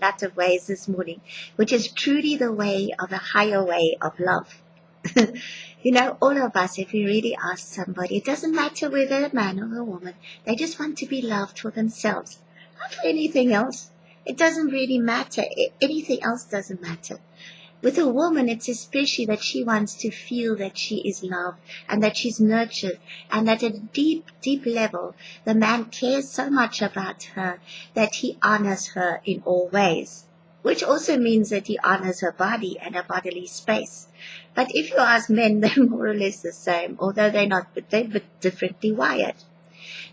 lot of ways this morning, which is truly the way of a higher way of love. All of us, if we really ask somebody, it doesn't matter whether they're a man or a woman, they just want to be loved for themselves, not for anything else. It doesn't really matter. Anything else doesn't matter. With a woman, it's especially that she wants to feel that she is loved and that she's nurtured, and that at a deep, deep level, the man cares so much about her that he honors her in all ways, which also means that he honors her body and her bodily space. But if you ask men, they're more or less the same, although they're not, but they're a bit differently wired.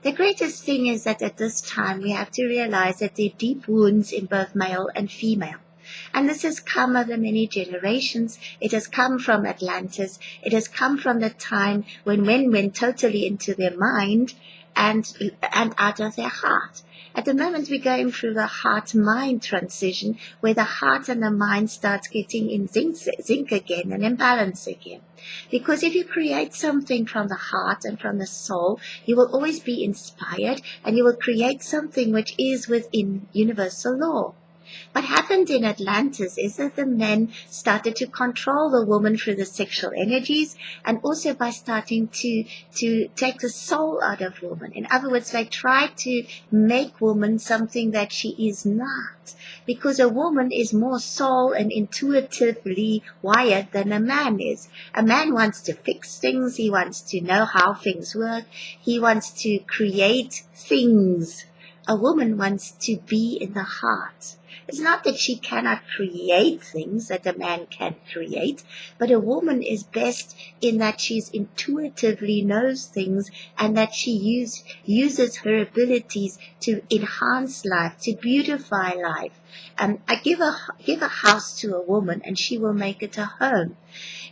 The greatest thing is that at this time we have to realize that there are deep wounds in both male and female. And this has come over many generations. It has come from Atlantis. It has come from the time when men went totally into their mind and out of their heart. At the moment, we're going through the heart-mind transition, where the heart and the mind starts getting in sync again and in balance again. Because if you create something from the heart and from the soul, you will always be inspired, and you will create something which is within universal law. What happened in Atlantis is that the men started to control the woman through the sexual energies, and also by starting to take the soul out of woman. In other words, they tried to make woman something that she is not, because a woman is more soul and intuitively wired than a man is. A man wants to fix things. He wants to know how things work. He wants to create things. A woman wants to be in the heart. It's not that she cannot create things that a man can create, but a woman is best in that she's intuitively knows things, and that she uses her abilities to enhance life, to beautify life. I give a house to a woman and she will make it a home.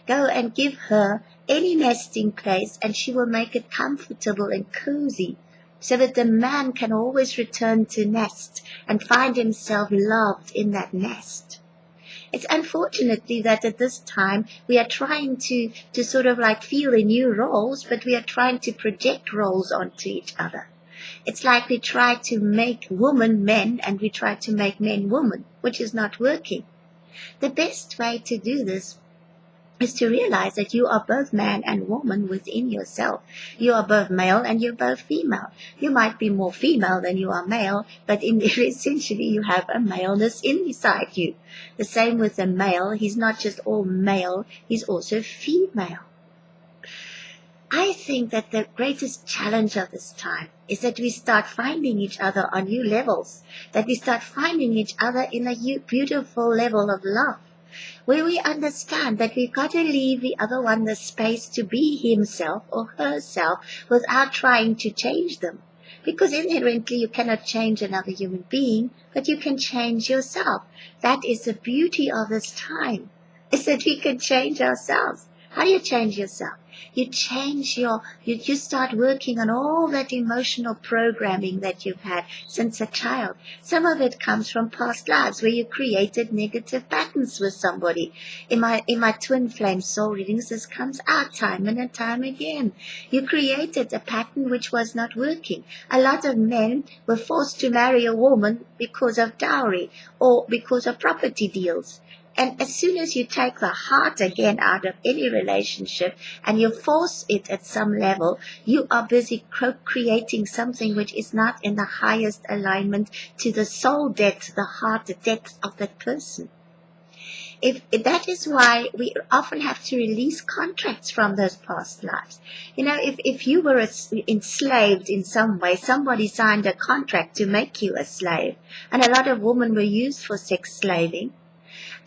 Go and give her any nesting place and she will make it comfortable and cozy, so that the man can always return to nest and find himself loved in that nest. It's unfortunately that at this time we are trying to sort of like feel the new roles, but we are trying to project roles onto each other. It's like we try to make women men and we try to make men women, which is not working. The best way to do this is to realize that you are both man and woman within yourself. You are both male and you're both female. You might be more female than you are male, but essentially you have a maleness inside you. The same with the male. He's not just all male, he's also female. I think that the greatest challenge of this time is that we start finding each other on new levels, that we start finding each other in a beautiful level of love, where we understand that we've got to leave the other one the space to be himself or herself without trying to change them. Because inherently you cannot change another human being, but you can change yourself. That is the beauty of this time, is that we can change ourselves. How do you change yourself? You start working on all that emotional programming that you've had since a child. Some of it comes from past lives where you created negative patterns with somebody. In my twin flame soul readings, this comes out time and time again. You created a pattern which was not working. A lot of men were forced to marry a woman because of dowry or because of property deals. And as soon as you take the heart again out of any relationship and you force it at some level, you are busy creating something which is not in the highest alignment to the soul depth, the heart, the depth of that person. That is why we often have to release contracts from those past lives. If you were enslaved in some way, somebody signed a contract to make you a slave. And a lot of women were used for sex slaving.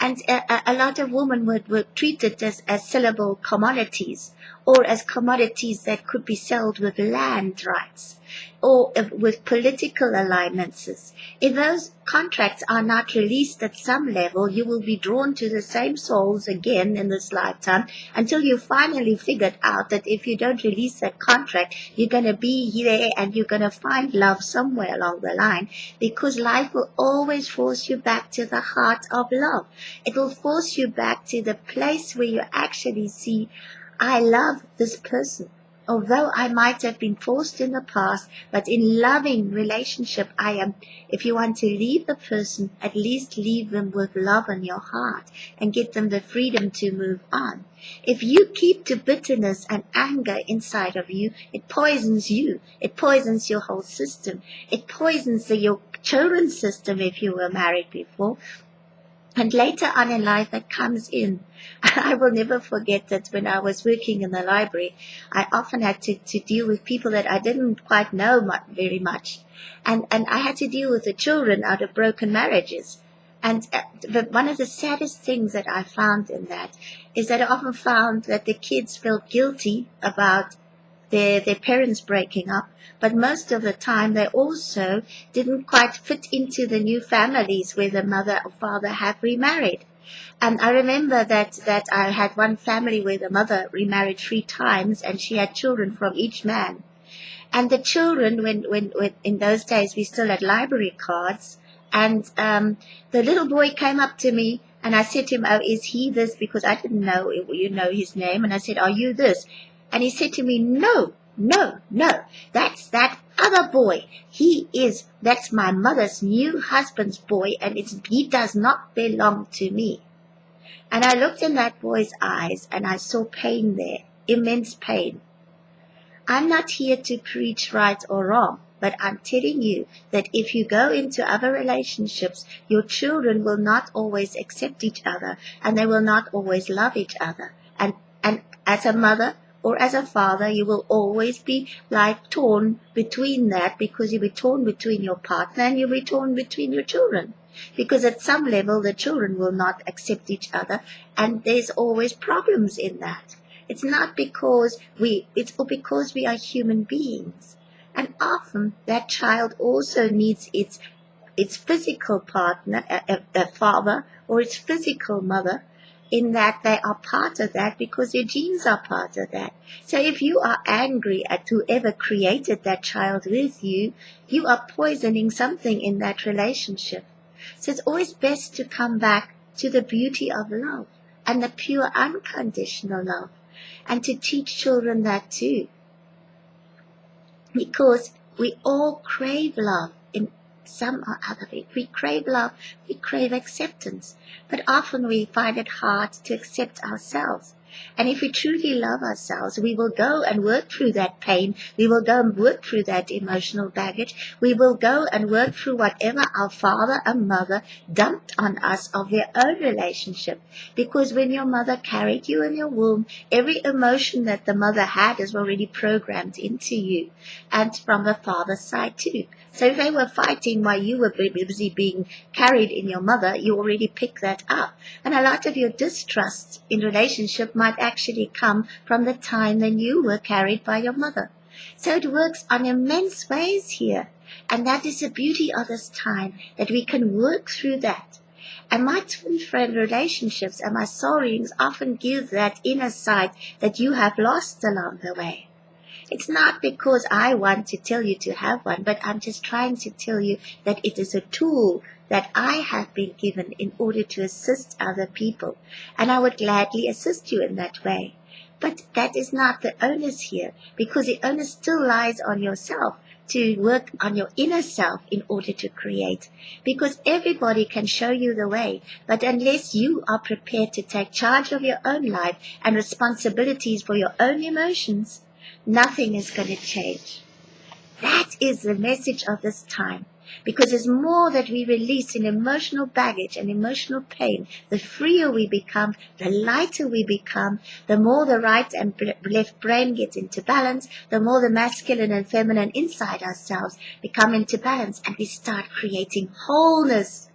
And a lot of women were treated as sellable commodities, or as commodities that could be sold with land rights or with political alliances. If those contracts are not released at some level, you will be drawn to the same souls again in this lifetime until you finally figured out that if you don't release that contract, you're going to be there and you're going to find love somewhere along the line, because life will always force you back to the heart of love. It will force you back to the place where you actually see, I love this person. Although I might have been forced in the past, but in loving relationship, if you want to leave the person, at least leave them with love in your heart and get them the freedom to move on. If you keep to bitterness and anger inside of you, it poisons you. It poisons your whole system. It poisons your children's system if you were married before. And later on in life, it comes in. I will never forget that when I was working in the library, I often had to deal with people that I didn't quite know very much. And I had to deal with the children out of broken marriages. And one of the saddest things that I found in that is that I often found that the kids felt guilty about their parents breaking up, but most of the time they also didn't quite fit into the new families where the mother or father have remarried. And I remember that I had one family where the mother remarried 3 times and she had children from each man. And the children, when in those days we still had library cards, and the little boy came up to me and I said to him, "Oh, is he this?" Because I didn't know his name, and I said, "Are you this?" And he said to me, "No, no, no, that's that other boy. That's my mother's new husband's boy, and he does not belong to me." And I looked in that boy's eyes and I saw pain there, immense pain. I'm not here to preach right or wrong, but I'm telling you that if you go into other relationships, your children will not always accept each other and they will not always love each other. And as a mother or as a father, you will always be like torn between that, because you'll be torn between your partner and you'll be torn between your children. Because at some level, the children will not accept each other, and there's always problems in that. It's not because it's because we are human beings. And often that child also needs its physical partner, a father, or its physical mother, in that they are part of that because their genes are part of that. So if you are angry at whoever created that child with you, you are poisoning something in that relationship. So it's always best to come back to the beauty of love and the pure unconditional love, and to teach children that too. Because we all crave love in some or other way. We crave love, we crave acceptance, but often we find it hard to accept ourselves. And if we truly love ourselves, we will go and work through that pain. We will go and work through that emotional baggage. We will go and work through whatever our father and mother dumped on us of their own relationship. Because when your mother carried you in your womb, every emotion that the mother had is already programmed into you, and from the father's side too. So if they were fighting while you were busy being carried in your mother, you already picked that up. And a lot of your distrust in relationship might actually come from the time when you were carried by your mother. So it works on immense ways here. And that is the beauty of this time, that we can work through that. And my twin friend relationships and my soul readings often give that inner sight that you have lost along the way. It's not because I want to tell you to have one, but I'm just trying to tell you that it is a tool that I have been given in order to assist other people. And I would gladly assist you in that way. But that is not the onus here, because the onus still lies on yourself to work on your inner self in order to create. Because everybody can show you the way, but unless you are prepared to take charge of your own life and responsibilities for your own emotions, nothing is going to change. That is the message of this time. Because there's more that we release in emotional baggage and emotional pain, the freer we become, the lighter we become, the more the right and left brain gets into balance, the more the masculine and feminine inside ourselves become into balance, and we start creating wholeness.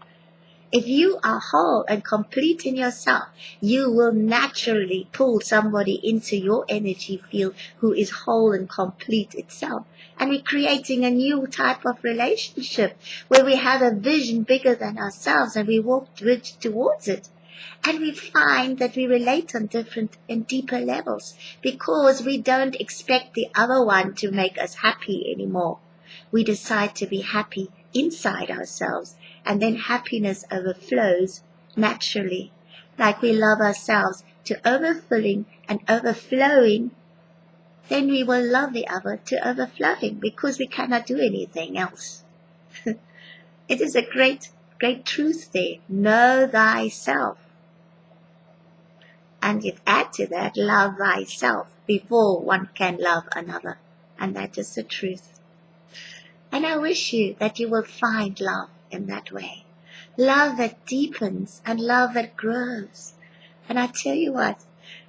If you are whole and complete in yourself, you will naturally pull somebody into your energy field who is whole and complete itself. And we're creating a new type of relationship where we have a vision bigger than ourselves and we walk towards it. And we find that we relate on different and deeper levels because we don't expect the other one to make us happy anymore. We decide to be happy inside ourselves, and then happiness overflows naturally, like we love ourselves to overfilling and overflowing then we will love the other to overflowing because we cannot do anything else. It is a great, great truth there. Know thyself. And you add to that, love thyself before one can love another. And that is the truth. And I wish you that you will find love in that way. Love that deepens and love that grows. And I tell you what,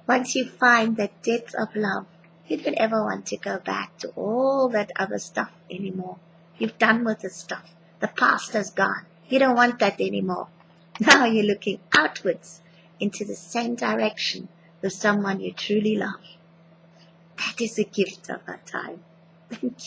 once you find that depth of love, you don't ever want to go back to all that other stuff anymore. You've done with the stuff. The past has gone. You don't want that anymore. Now you're looking outwards into the same direction with someone you truly love. That is the gift of our time. Thank you.